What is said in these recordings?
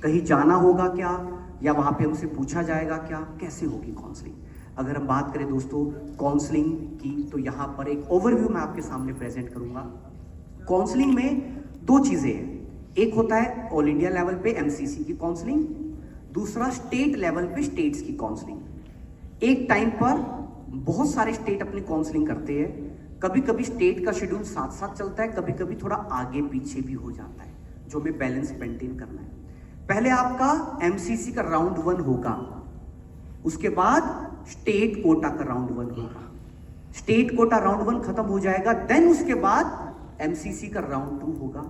कहीं जाना होगा क्या, या वहाँ पे हमसे पूछा जाएगा क्या, कैसे होगी काउंसलिंग। अगर हम बात करें दोस्तों काउंसलिंग की, तो यहाँ पर एक ओवरव्यू मैं आपके सामने प्रेजेंट करूँगा। काउंसलिंग में दो चीज़ें हैं, एक होता है ऑल इंडिया लेवल पे एमसीसी की काउंसलिंग, दूसरा स्टेट लेवल पे स्टेट्स की काउंसलिंग। एक टाइम पर बहुत सारे स्टेट अपनी काउंसलिंग करते हैं, कभी कभी स्टेट का शेड्यूल साथ साथ चलता है, कभी कभी थोड़ा आगे पीछे भी हो जाता है, जो हमें बैलेंस मेंटेन करना है। पहले आपका एमसीसी का राउंड 1 होगा, उसके बाद स्टेट कोटा का राउंड 1 होगा। स्टेट कोटा राउंड 1 खत्म हो जाएगा, देन उसके बाद एमसीसी का राउंड 2 होगा।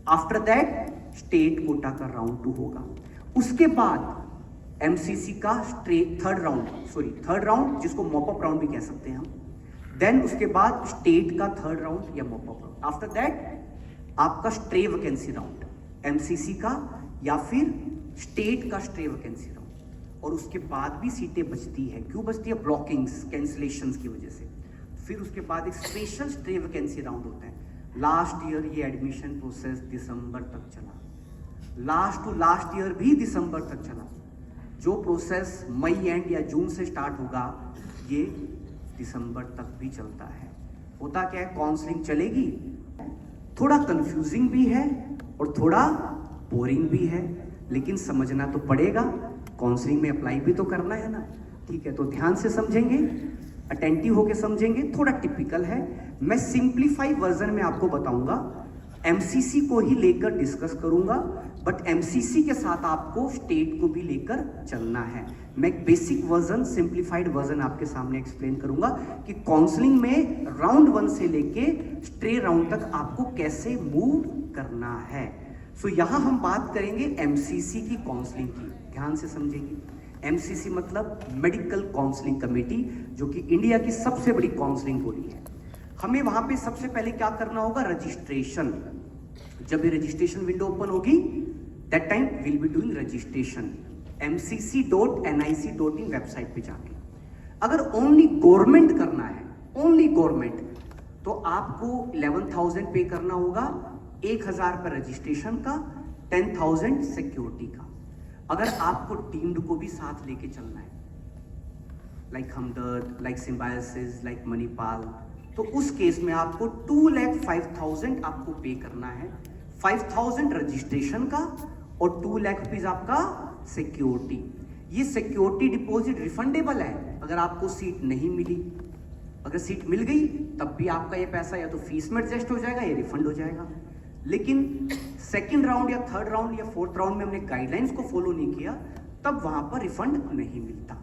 आफ्टर दैट स्टेट कोटा का राउंड 2 होगा। उसके बाद एमसीसी का थर्ड राउंड जिसको मॉपअप राउंड भी कह सकते हैं हम। देन उसके बाद स्टेट का थर्ड राउंड या मॉपअप राउंड। आफ्टर दैट आपका स्ट्रे वैकेंसी राउंड, एमसीसी का या फिर स्टेट का स्ट्रे वैकेंसी राउंड। और उसके बाद भी सीटें बचती है, क्यों बचती है? ब्लॉकिंग्स, कैंसिलेशंस की वजह से। फिर उसके बाद एक स्पेशल स्ट्रे वैकेंसी राउंड होता है। लास्ट ईयर ये एडमिशन प्रोसेस दिसंबर तक चला, लास्ट टू लास्ट ईयर भी दिसंबर तक चला। जो प्रोसेस मई एंड या जून से स्टार्ट होगा, ये दिसंबर तक भी चलता है। होता क्या है, काउंसलिंग चलेगी, थोड़ा कंफ्यूजिंग भी है और थोड़ा बोरिंग भी है, लेकिन समझना तो पड़ेगा, काउंसलिंग में अप्लाई भी तो करना है ना। ठीक है, तो ध्यान से समझेंगे, अटेंटिव होके समझेंगे। थोड़ा टिपिकल है, मैं सिंप्लीफाई वर्जन में आपको बताऊंगा, एमसीसी को ही लेकर डिस्कस करूंगा, बट एमसीसी के साथ आपको स्टेट को भी लेकर चलना है। मैं एक बेसिक वर्जन, सिंप्लीफाइड वर्जन आपके सामने एक्सप्लेन करूंगा कि काउंसलिंग में राउंड 1 से लेके स्ट्रे राउंड तक आपको कैसे मूव करना है। सो यहां हम बात करेंगे एमसीसी की काउंसलिंग की, ध्यान से समझेंगे। एमसीसी मतलब मेडिकल काउंसलिंग कमेटी, जो कि इंडिया की सबसे बड़ी काउंसलिंग बॉडी है। हमें वहां पे सबसे पहले क्या करना होगा, रजिस्ट्रेशन। जब ये रजिस्ट्रेशन विंडो ओपन होगी, that time will be doing registration mcc.nic.in website पे जाके। अगर ओनली गवर्नमेंट करना है, ओनली गवर्नमेंट, तो आपको 11,000 पे करना होगा, 1,000 पर रजिस्ट्रेशन का, 10,000 सिक्योरिटी का। अगर आपको डीम्ड को भी साथ लेके चलना है, लाइक हमदर्द, लाइक सिम्बायोसिस, लाइक मणिपाल, तो उस केस में आपको 2,05,000 आपको पे करना है। 5,000 रजिस्ट्रेशन का और 2 लाख रुपीज आपका सिक्योरिटी। ये सिक्योरिटी डिपॉजिट रिफंडेबल है अगर आपको सीट नहीं मिली। अगर सीट मिल गई तब भी आपका ये पैसा या तो फीस में एडजस्ट हो जाएगा या रिफंड हो जाएगा। लेकिन सेकंड राउंड या थर्ड राउंड या फोर्थ राउंड में हमने गाइडलाइंस को फॉलो नहीं किया, तब वहां पर रिफंड नहीं मिलता।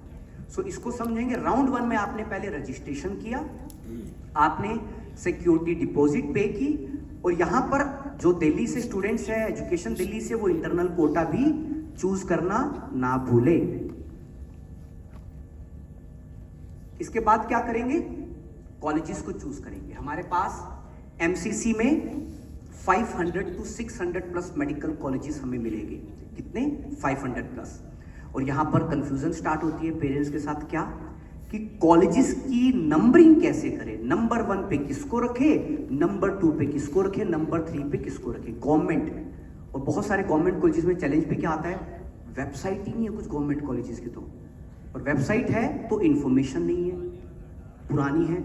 सो इसको समझेंगे। राउंड 1 में आपने पहले रजिस्ट्रेशन किया, आपने सिक्योरिटी डिपॉजिट पे की, और यहां पर जो दिल्ली से स्टूडेंट्स है, एजुकेशन दिल्ली से, वो इंटरनल कोटा भी चूज करना ना भूले। इसके बाद क्या करेंगे, कॉलेजेस को चूज करेंगे। हमारे पास एमसीसी में 500 to 600 प्लस मेडिकल कॉलेजेस हमें मिलेंगे। कितने? 500 प्लस। और यहां पर कंफ्यूजन स्टार्ट होती है पेरेंट्स के साथ, क्या कि कॉलेजेस की नंबरिंग कैसे करें, नंबर 1 पे किसको रखे, नंबर 2 पे किसको रखे, नंबर 3 पे किसको रखे। गवर्नमेंट, और बहुत सारे गवर्नमेंट कॉलेजेस में चैलेंज पे क्या आता है, वेबसाइट ही नहीं है कुछ गवर्नमेंट कॉलेजेस की, तो और वेबसाइट है तो इंफॉर्मेशन नहीं है, पुरानी है।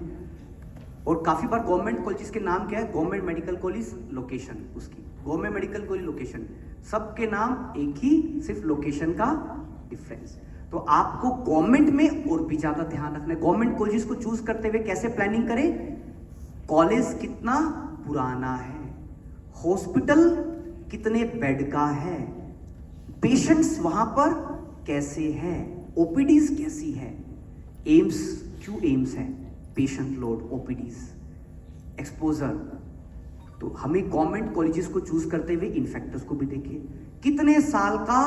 और काफी बार गवर्नमेंट कॉलेजेस के नाम क्या है, गवर्नमेंट मेडिकल कॉलेज लोकेशन, उसकी गवर्नमेंट मेडिकल कॉलेज लोकेशन, सबके नाम एक ही, सिर्फ लोकेशन का डिफरेंस। तो आपको गवर्नमेंट में और भी ज्यादा ध्यान रखना है। गवर्नमेंट कॉलेजेस को चूज करते हुए कैसे प्लानिंग करें, कॉलेज कितना पुराना है, हॉस्पिटल कितने बेड का है, पेशेंट्स वहां पर कैसे हैं, ओपीडीज कैसी है, एम्स क्यों एम्स है, पेशेंट लोड, ओपीडीज, एक्सपोजर। तो हमें गवर्नमेंट कॉलेजेस को चूज करते हुए इन्फेक्टर्स को भी देखिए, कितने साल का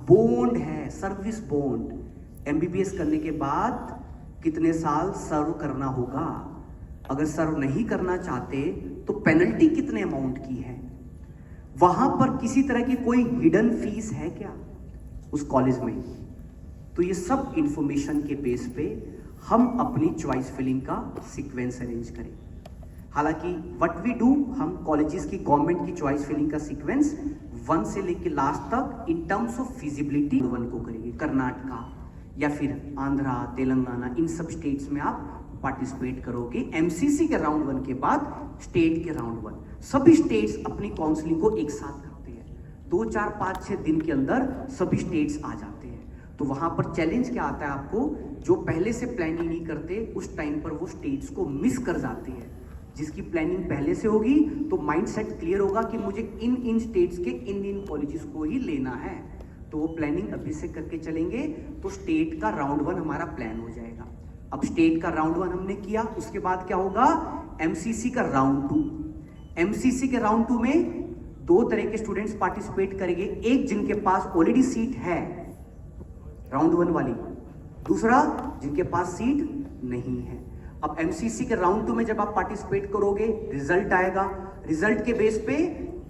बॉन्ड है, सर्विस बॉन्ड। एमबीबीएस करने के बाद कितने साल सर्व करना होगा, अगर सर्व नहीं करना चाहते तो पेनल्टी कितने अमाउंट की है, वहां पर किसी तरह की कोई हिडन फीस है क्या उस कॉलेज में। तो ये सब इंफॉर्मेशन के बेस पे हम अपनी चॉइस फिलिंग का सीक्वेंस अरेंज करें। हालांकि व्हाट वी डू, हम कॉलेजेस की, गवर्नमेंट की चॉइस फिलिंग का सीक्वेंस 1 से लेके लास्ट तक इन टर्म्स ऑफ फिजिबिलिटी 1 को करेंगे। कर्नाटका या फिर आंध्रा, तेलंगाना, इन सब स्टेट्स में आप पार्टिसिपेट करोगे। एमसीसी के राउंड 1 के बाद स्टेट के राउंड 1। सभी स्टेट्स अपनी काउंसलिंग को एक साथ करते हैं, 2, 4, 5, 6 दिन के अंदर सभी स्टेट्स आ जाते हैं। तो वहां पर चैलेंज क्या आता है आपको, जो पहले से प्लानिंग नहीं करते उस टाइम पर वो स्टेट्स को मिस कर जाते हैं। जिसकी प्लानिंग पहले से होगी तो माइंडसेट क्लियर होगा कि मुझे इन इन स्टेट्स के इन कॉलेजेस को ही लेना है, तो वो प्लानिंग अभी से करके चलेंगे तो स्टेट का राउंड 1 हमारा प्लान हो जाएगा। अब स्टेट का राउंड 1 हमने किया, उसके बाद क्या होगा, एमसीसी का राउंड 2। एमसीसी के राउंड 2 में 2 तरह के स्टूडेंट्स पार्टिसिपेट करेंगे, एक जिनके पास ऑलरेडी सीट है राउंड 1 वाली, दूसरा जिनके पास सीट नहीं है। अब एमसीसी के राउंड 2 में जब आप पार्टिसिपेट करोगे, रिजल्ट आएगा, रिजल्ट के बेस पे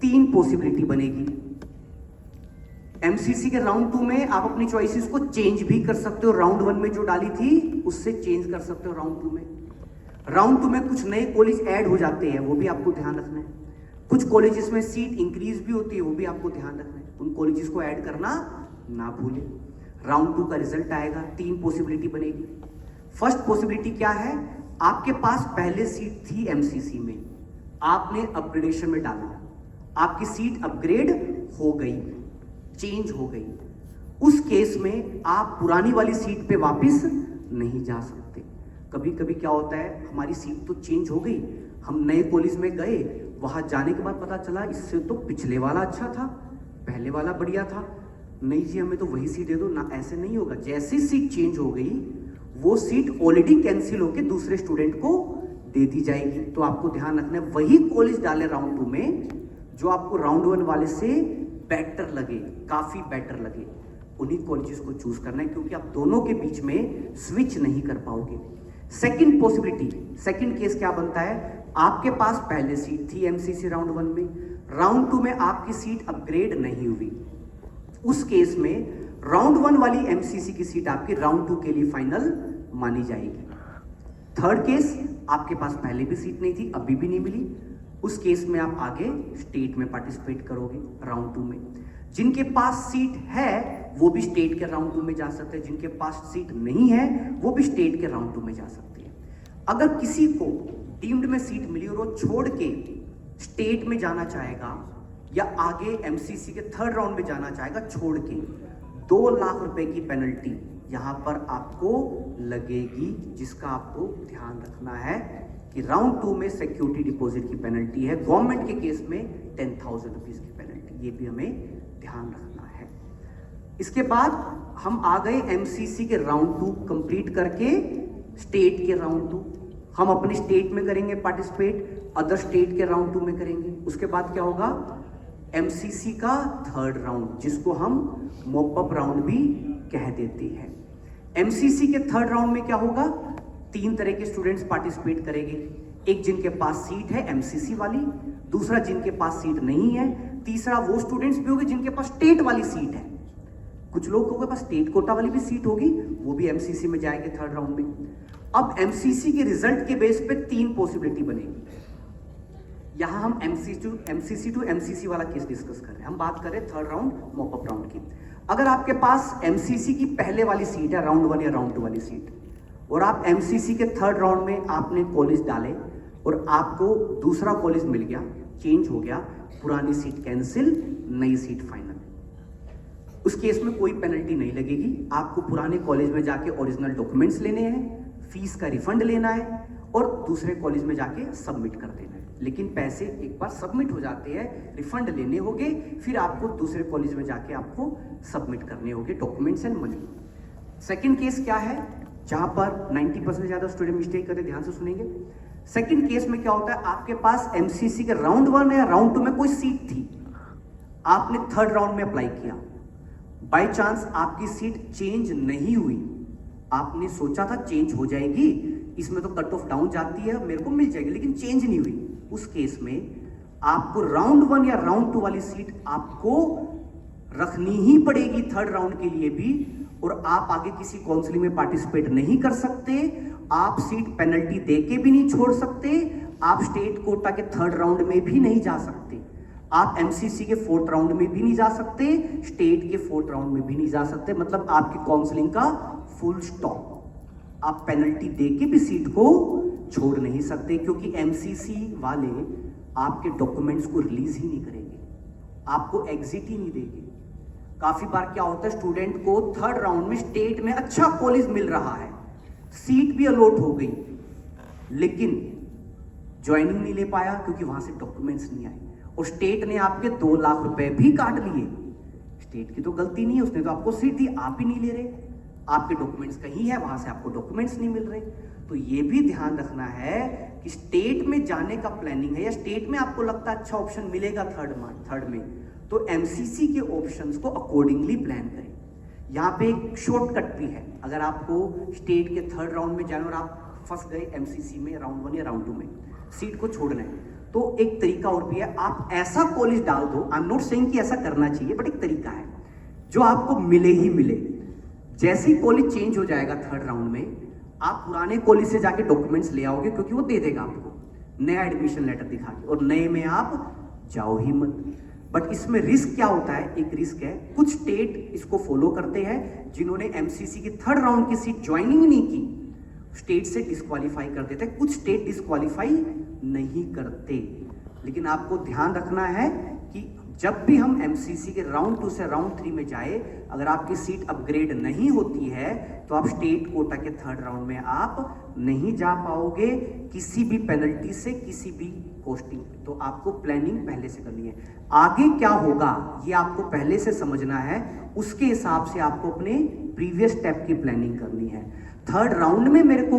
3 पॉसिबिलिटी बनेगी। एमसीसी के राउंड 2 में आप अपनी चॉइसेस को चेंज भी कर सकते हो, राउंड 1 में जो डाली थी उससे चेंज कर सकते हो राउंड 2 में। राउंड 2 में कुछ नए कॉलेज ऐड हो जाते हैं, वो भी आपको ध्यान रखना है। कुछ कॉलेजेस में सीट इंक्रीज भी होती है, वो भी आपको ध्यान रखना है। उन कॉलेजेस को ऐड करना ना भूलें। राउंड 2 का रिजल्ट आएगा, 3 पॉसिबिलिटी बनेगी। फर्स्ट पॉसिबिलिटी क्या है, आपके पास पहले सीट थी एमसीसी में, आपने अपग्रेडेशन में डाला, आपकी सीट अपग्रेड हो गई, चेंज हो गई। उस केस में आप पुरानी वाली सीट पे वापस नहीं जा सकते। कभी कभी क्या होता है, हमारी सीट तो चेंज हो गई, हम नए कॉलेज में गए, वहां जाने के बाद पता चला इससे तो पिछले वाला अच्छा था, पहले वाला बढ़िया था, नहीं जी हमें तो वही सीट दे दो ना। ऐसे नहीं होगा। जैसे सीट चेंज हो गई वो सीट ऑलरेडी कैंसिल होकर दूसरे स्टूडेंट को दे दी जाएगी। तो आपको ध्यान रखना है, वही कॉलेज डाले राउंड 2 में जो आपको राउंड 1 वाले से बेटर लगे, काफी बेटर लगे, उन्हीं कॉलेजेस को चूज करना है, क्योंकि आप दोनों के बीच में स्विच नहीं कर पाओगे। सेकंड पॉसिबिलिटी, सेकंड केस क्या बनता है, आपके पास पहले सीट थी एमसीसी राउंड 1 में, राउंड 2 में आपकी सीट अपग्रेड नहीं हुई। उस केस में राउंड 1 वाली एमसीसी की सीट आपकी राउंड 2 के लिए फाइनल मानी जाएगी। थर्ड केस, आपके पास पहले भी सीट नहीं थी, अभी भी नहीं मिली, उस केस में आप आगे स्टेट में पार्टिसिपेट करोगे राउंड 2 में। जिनके पास सीट है वो भी स्टेट के राउंड 2 में जा सकते हैं, जिनके पास सीट नहीं है वो भी स्टेट के राउंड 2 में जा सकते हैं। अगर किसी को डीम्ड में सीट मिली और वो छोड़ के स्टेट में जाना चाहेगा या आगे एमसीसी के थर्ड राउंड में जाना चाहेगा छोड़ के, 2 लाख रुपए की पेनल्टी यहां पर आपको लगेगी, जिसका आपको ध्यान रखना है कि राउंड 2 में सिक्योरिटी डिपॉजिट की पेनल्टी है, गवर्नमेंट के केस में 10,000 रुपीज की पेनल्टी, ये भी हमें ध्यान रखना है। इसके बाद हम आ गए एमसीसी के राउंड 2 कंप्लीट करके स्टेट के राउंड 2। हम अपने स्टेट में करेंगे पार्टिसिपेट, अदर स्टेट के राउंड 2 में करेंगे। उसके बाद क्या होगा, एमसीसी का थर्ड राउंड, जिसको हम मॉपअप राउंड भी कह देते हैं। एमसीसी के थर्ड राउंड में क्या होगा, 3 तरह के स्टूडेंट्स पार्टिसिपेट करेंगे, एक जिनके पास सीट है एमसीसी वाली, दूसरा जिनके पास सीट नहीं है, तीसरा वो स्टूडेंट्स भी होंगे जिनके पास स्टेट वाली सीट है। कुछ लोगों के पास स्टेट कोटा वाली भी सीट होगी, वो भी एमसीसी में जाएंगे थर्ड राउंड में। अब एमसीसी के रिजल्ट के बेस पे 3 पॉसिबिलिटी बनेगी। यहां हम एमसीसी टू एमसीसी वाला केस डिस्कस कर रहे हैं, हम बात कर रहे हैं थर्ड राउंड मॉपअप राउंड की। अगर आपके पास एमसीसी की पहले वाली सीट है, राउंड 1 या राउंड 2 वाली सीट, और आप एमसीसी के थर्ड राउंड में आपने कॉलेज डाले और आपको दूसरा कॉलेज मिल गया, चेंज हो गया, पुरानी सीट कैंसिल, नई सीट फाइनल, उस केस में कोई पेनल्टी नहीं लगेगी। आपको पुराने कॉलेज में जाके ओरिजिनल डॉक्यूमेंट्स लेने हैं, फीस का रिफंड लेना है और दूसरे कॉलेज में जाके सबमिट कर देना है। लेकिन पैसे एक बार सबमिट हो जाते हैं, रिफंड लेने होंगे, फिर आपको दूसरे कॉलेज में जाके आपको सबमिट करने होंगे documents and money. Second case क्या है, जहां पर 90% से ज्यादा स्टूडेंट मिस्टेक करते, ध्यान से सुनेंगे। सेकंड केस में क्या होता है, आपके पास एमसीसी के राउंड 1 या राउंड 2 में कोई सीट थी, आपने थर्ड राउंड में अप्लाई किया, बाय चांस आपकी सीट चेंज नहीं हुई, आपने सोचा था चेंज हो जाएगी, इसमें तो कट ऑफ डाउन जाती है, मेरे को मिल जाएगी, लेकिन चेंज नहीं हुई। उस केस में आपको राउंड 1 या राउंड 2 वाली सीट आपको रखनी ही पड़ेगी थर्ड राउंड के लिए भी, और आप आगे किसी काउंसलिंग में पार्टिसिपेट नहीं कर सकते, आप सीट पेनल्टी देके भी नहीं छोड़ सकते, आप स्टेट कोटा के थर्ड राउंड में भी नहीं जा सकते। आप एमसीसी के 4th राउंड में भी नहीं जा सकते, स्टेट के 4th राउंड में भी नहीं जा सकते, मतलब आपकी काउंसलिंग का फुल स्टॉप। आप पेनल्टी दे के भी सीट को छोड़ नहीं सकते, क्योंकि एमसीसी वाले आपके डॉक्यूमेंट्स को रिलीज ही नहीं करेंगे, आपको एग्जिट ही नहीं देंगे। काफी बार क्या होता है, स्टूडेंट को 3rd राउंड में स्टेट में अच्छा कॉलेज मिल रहा है, सीट भी अलॉट हो गई, लेकिन ज्वाइनिंग नहीं ले पाया क्योंकि वहां से डॉक्यूमेंट्स नहीं आए, और स्टेट ने आपके 2 लाख रुपए भी काट लिए। स्टेट की तो गलती नहीं है, उसने तो आपको सीट दी, आप ही नहीं ले रहे, आपके डॉक्यूमेंट्स कहीं है, वहां से आपको डॉक्यूमेंट्स नहीं मिल रहे। तो ये भी ध्यान रखना है कि स्टेट में जाने का प्लानिंग है, या स्टेट में आपको लगता है अच्छा ऑप्शन मिलेगा थर्ड में, तो एमसीसी के ऑप्शंस को अकॉर्डिंगली प्लान करें। यहाँ पे एक शॉर्टकट भी है, अगर आपको स्टेट के 3rd राउंड में जाना और आप फंस गए एमसीसी में राउंड 1 या राउंड 2 में, सीट को छोड़ना है, तो एक तरीका और भी है, आप ऐसा कॉलेज डाल दो, आई एम नॉट सेइंग कि ऐसा करना चाहिए, बट एक तरीका है जो आपको मिले ही मिले। जैसे ही कॉलेज चेंज हो जाएगा 3rd राउंड में, आप पुराने कॉलेज से जाके डॉक्यूमेंट्स ले आओगे, क्योंकि वो दे देगा आपको नया एडमिशन लेटर दिखा के, और नए में आप जाओ ही मत। बट इसमें रिस्क क्या होता है, एक रिस्क है, कुछ स्टेट इसको फॉलो करते हैं, जिन्होंने एमसीसी की 3rd राउंड की सीट ज्वाइनिंग नहीं की, स्टेट से डिस्क्वालीफाई कर देते हैं, कुछ स्टेट डिस्क्वालीफाई नहीं करते। लेकिन आपको ध्यान रखना है कि जब भी हम एमसीसी के राउंड 2 से राउंड 3 में जाए, अगर आपकी सीट अपग्रेड नहीं होती है तो आप स्टेट कोटा के 3rd राउंड में आप नहीं जा पाओगे, किसी भी पेनल्टी से, किसी भी पोस्टिंग पे। तो आपको प्लानिंग पहले से करनी है, आगे क्या होगा ये आपको पहले से समझना है, उसके हिसाब से आपको अपने प्रीवियस स्टेप की प्लानिंग करनी है। 3rd राउंड में मेरे को